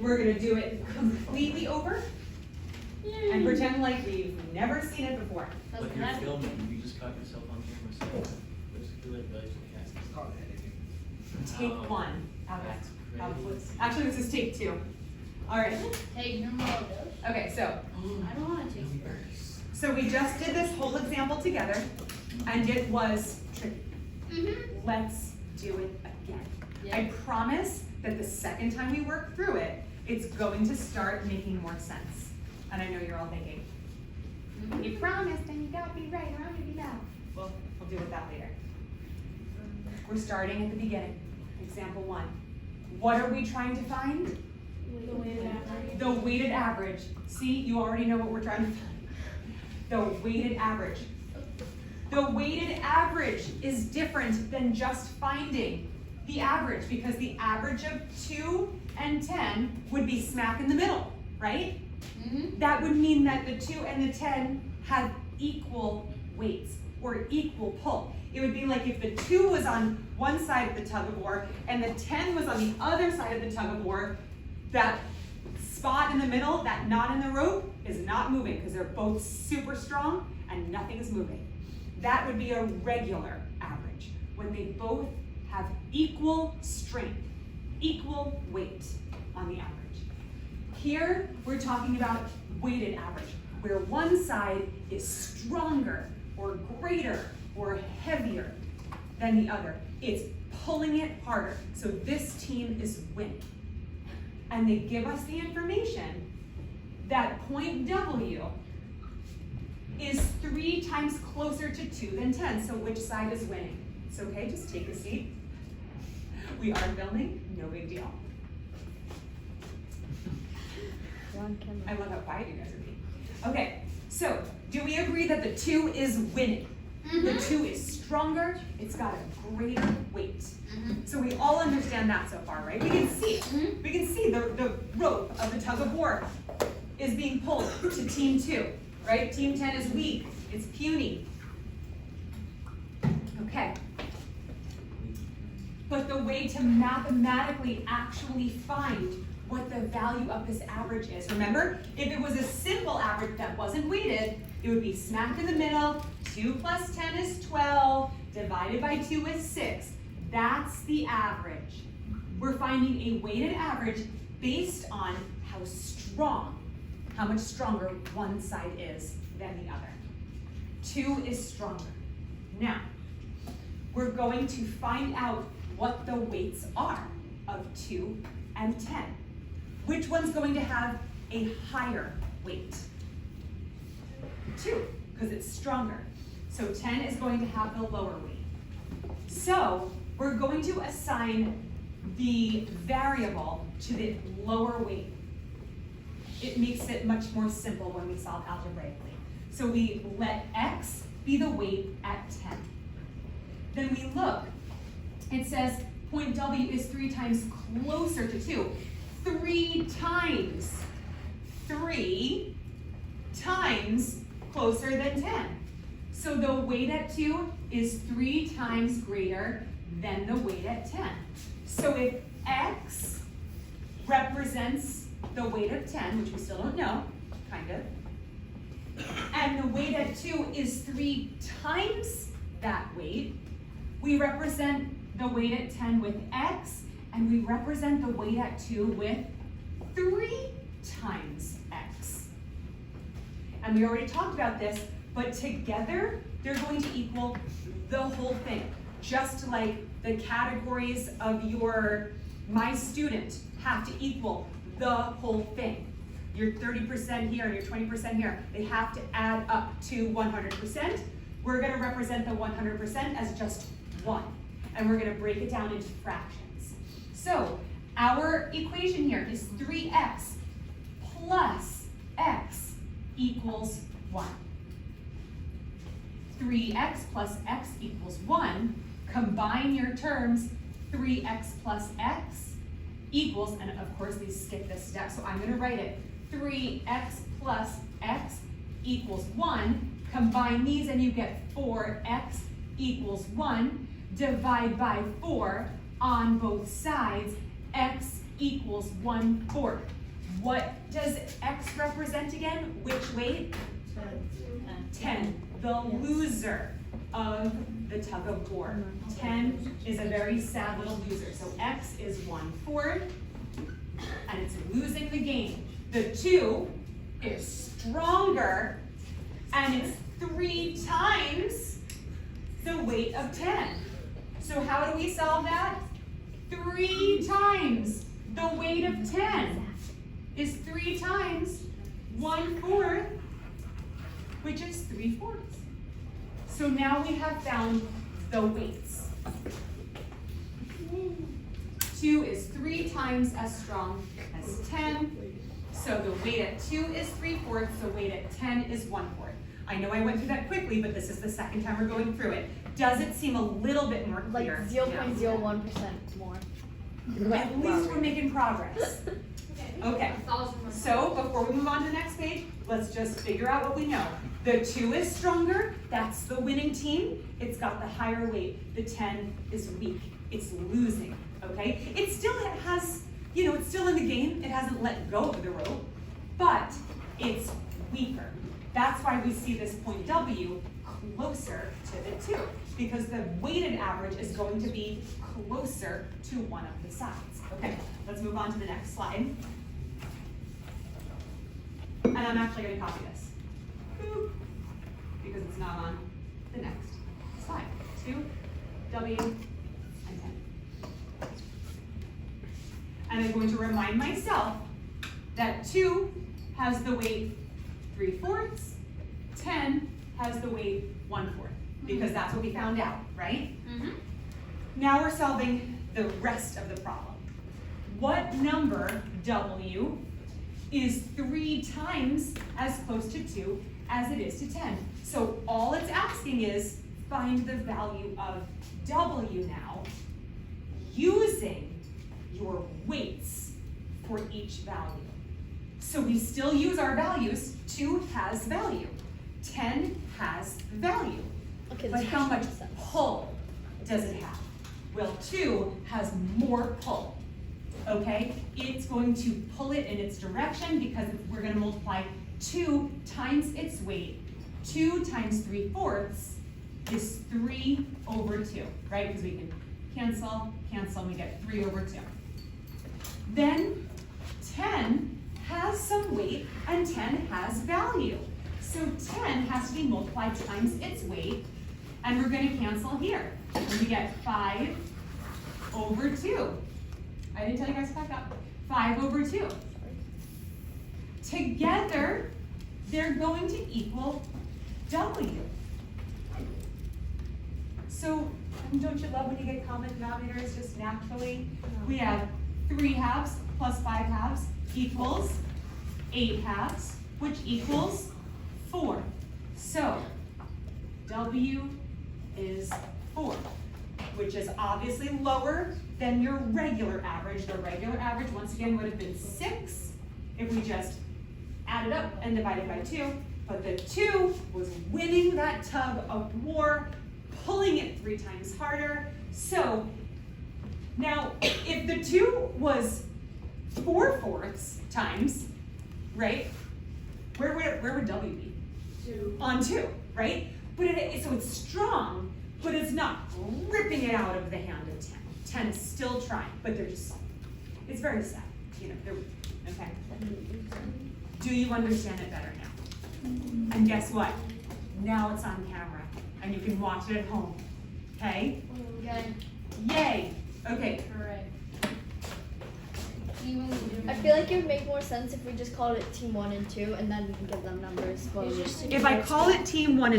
We're gonna do it completely over and pretend like we've never seen it before. Like you're filming, you just caught yourself on camera, so basically like guys It's called editing. Take one out That's of crazy. actually this is take two. All right. Take number of those. Okay, so I don't want to take yours. we just did this whole example together, and it was tricky. Let's do it again. Yeah. I promise that the second time we work through it, it's going to start making more sense. And I know you're all thinking, you promised and you gotta be right, or I'm gonna be mad. Well, we'll deal with that later. We're starting at the beginning. Example 1. What are we trying to find? The weighted average. The weighted average. See, you already know what we're trying to find. The weighted average. The weighted average is different than just finding the average, because the average of 2 and 10 would be smack in the middle, right? That would mean that the 2 and the 10 have equal weights or equal pull. It would be like if the 2 was on one side of the tug of war and the 10 was on the other side of the tug of war, that spot in the middle, that knot in the rope, is not moving because they're both super strong and nothing is moving. That would be a regular average, when they both have equal strength, equal weight on the average. Here, we're talking about weighted average, where one side is stronger or greater or heavier than the other. It's pulling it harder. So this team is winning. And they give us the information that point W is 3 times closer to 2 than 10. So which side is winning? It's okay, just take a seat. We are filming, no big deal. I love how quiet you guys are being. Okay, so do we agree that the 2 is winning? The 2 is stronger, it's got a greater weight. So we all understand that so far, right? We can see it. We can see the rope of the tug of war is being pulled to team 2, right? Team 10 is weak, it's puny. Okay. But the way to mathematically actually find what the value of this average is. Remember, if it was a simple average that wasn't weighted, it would be smack in the middle. 2 plus 10 is 12, divided by 2 is 6. That's the average. We're finding a weighted average based on how strong, how much stronger one side is than the other. 2 is stronger. Now, we're going to find out what the weights are of 2 and 10. Which one's going to have a higher weight? 2, because it's stronger. So 10 is going to have the lower weight. So we're going to assign the variable to the lower weight. It makes it much more simple when we solve algebraically. So we let x be the weight at 10. Then we look, it says point W is 3 times closer to 2. 3 times. 3 times closer than 10. So the weight at 2 is 3 times greater than the weight at 10. So if x represents the weight of 10, which we still don't know, kind of, and the weight at 2 is 3 times that weight, we represent the weight at 10 with x, and we represent the weight at 2 with 3 times x. And we already talked about this, but together they're going to equal the whole thing. Just like the categories of your My Student have to equal the whole thing. Your 30% here and your 20% here, they have to add up to 100%. We're going to represent the 100% as just 1. And we're going to break it down into fractions. So our equation here is 3x plus x equals 1. 3x plus x equals 1. Combine your terms, 3x plus x equals, and of course we skip this step, so I'm going to write it. 3x plus x equals 1. Combine these and you get 4x equals 1. Divide by 4 on both sides. X equals 1/4. What does X represent again? Which weight? 10. The loser of the tug of war. 10 is a very sad little loser. So X is 1/4, and it's losing the game. The 2 is stronger, and it's 3 times the weight of 10. So how do we solve that? 3 times the weight of 10 is 3 times 1/4, which is 3/4. So now we have found the weights. 2 is 3 times as strong as 10. So the weight at 2 is 3/4, the weight at 10 is 1/4. I know I went through that quickly, but this is the second time we're going through it. Does it seem a little bit more Like clear? 0.01% more. At least we're making progress. Okay, so before we move on to the next page, let's just figure out what we know. The 2 is stronger, that's the winning team. It's got the higher weight. The 10 is weak, it's losing, okay? It still has, it's still in the game. It hasn't let go of the rope, but it's weaker. That's why we see this point W closer to the 2, because the weighted average is going to be closer to one of the sides. Okay, let's move on to the next slide. And I'm actually going to copy this, boop, because it's not on the next slide. 2, W, and 10. And I'm going to remind myself that 2 has the weight 3/4, 10 has the weight 1/4, because that's what we found out, right? Now we're solving the rest of the problem. What number, W, is 3 times as close to 2 as it is to 10? So all it's asking is find the value of W now using your weights for each value. So we still use our values. 2 has value. 10 has value. Okay, But this how much makes sense. pull does it have? Well, 2 has more pull, okay? It's going to pull it in its direction because we're gonna multiply 2 times its weight. 2 times 3/4 is 3/2, right? Because we can cancel, and we get 3/2. Then 10 has some weight and 10 has value. So 10 has to be multiplied times its weight, and we're gonna cancel here. And we get 5/2. I didn't tell you guys to back up. 5/2. Together, they're going to equal W. So, don't you love when you get common denominators just naturally? We have 3/2 plus 5/2 equals 8/2, which equals 4. So, W is 4, which is obviously lower than your regular average. The regular average, once again, would have been 6 if we just added up and divided by 2. But the 2 was winning that tug of war, pulling it 3 times harder. So now, if the 2 was 4/4 times, right? Where would W be? 2. On 2, right? But so it's strong, but it's not ripping it out of the hand of 10. 10 is still trying, but it's very sad, they're weak, okay? Do you understand it better now? And guess what? Now it's on camera, and you can watch it at home, okay? Good. Yay, okay. Correct. I feel like it would make more sense if we just called it team 1 and 2 and then give them numbers. But If I call it team 1 and